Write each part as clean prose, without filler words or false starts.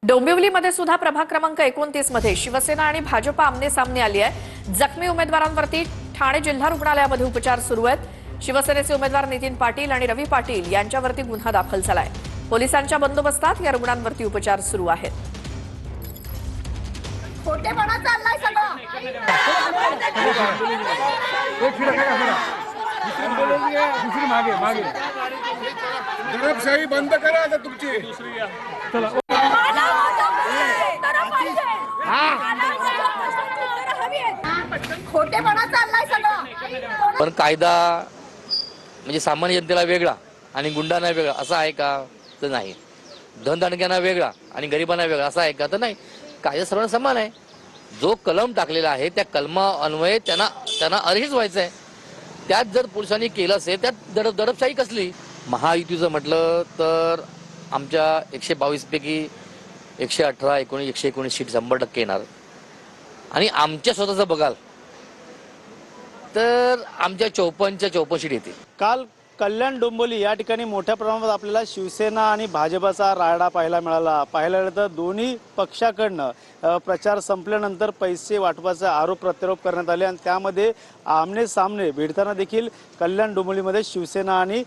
डोंबिवलीमध्ये सुद्धा प्रभाग क्रमांक 29 मध्ये शिवसेना आणि भाजप आमने सामने आली आहे। जखमी उमेदवारांवरती ठाणे जिल्हा रुग्णालयामध्ये उपचार सुरू आहेत। शिवसेनेचे उमेदवार नितीन पाटील आणि रवी पाटील यांच्यावरती गुन्हा दाखल झालाय। पोलिसांच्या बंदोबस्तात या रुग्णांवरती उपचार सुरू आहेत। खोटेपणा चाललाय सगळं। दडपशाही बंद करा आता तुमची। खोटेपणा चाललाय सगळं। पण कायदा म्हणजे सामान्य जनतेला वेगळा आणि गुंडांना वेगळा असा आहे का? तर नाही। धनदांडग्यांना वेगळा आणि गरिबांना वेगळा असा आहे का? तर नाही। कायदा सर्वांना समान आहे। जो कलम टाकलेला आहे त्या कलमा अन्वये त्यांना अर्हच व्हायचं आहे। त्यात जर पोलिसांनी केलं असेल त्यात दडपशाही कसली? महायुतीचं म्हटलं तर आमच्या 122 पैकी 118, 119 सीट 100% येणार आणि आमच्या स्वतःचं बघाल तर आमच्या 54 सीट येतील। काल कल्याण डोंबिवली या ठिकाणी मोठ्या प्रमाणात आपल्याला शिवसेना आणि भाजपाचा राडा पाहायला मिळाला। पाहायला गेलं तर दोन्ही पक्षाकडनं प्रचार संपल्यानंतर पैसे वाटपाचा आरोप प्रत्यारोप करण्यात आले आणि त्यामध्ये आमने सामने भिडताना देखील कल्याण डोंबिवलीमध्ये शिवसेना आणि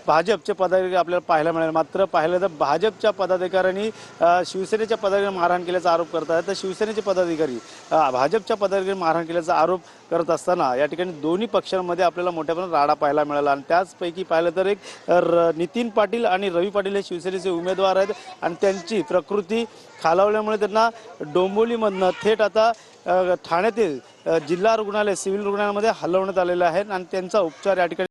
भाजपचे पदाधिकारी आपल्याला पाहायला मिळाले। मात्र पाहिलं तर भाजपच्या पदाधिकाऱ्यांनी शिवसेनेच्या पदाधिकाऱ्यांना मारहाण केल्याचा आरोप करत आहेत, तर शिवसेनेचे पदाधिकारी भाजपच्या पदाधिकाऱ्यांनी मारहाण केल्याचा आरोप करत असताना या ठिकाणी दोन्ही पक्षांमध्ये आपल्याला मोठ्या प्रमाणात राडा पाहायला मिळाला। आणि त्याचपैकी पाहिलं तर एक नितीन पाटील आणि रवी पाटील हे शिवसेनेचे उमेदवार आहेत आणि त्यांची प्रकृती खालावल्यामुळे त्यांना डोंबिवलीमधनं थेट आता ठाण्यातील जिल्हा रुग्णालय सिव्हिल रुग्णालयामध्ये हलवण्यात आलेलं आहे आणि त्यांचा उपचार या ठिकाणी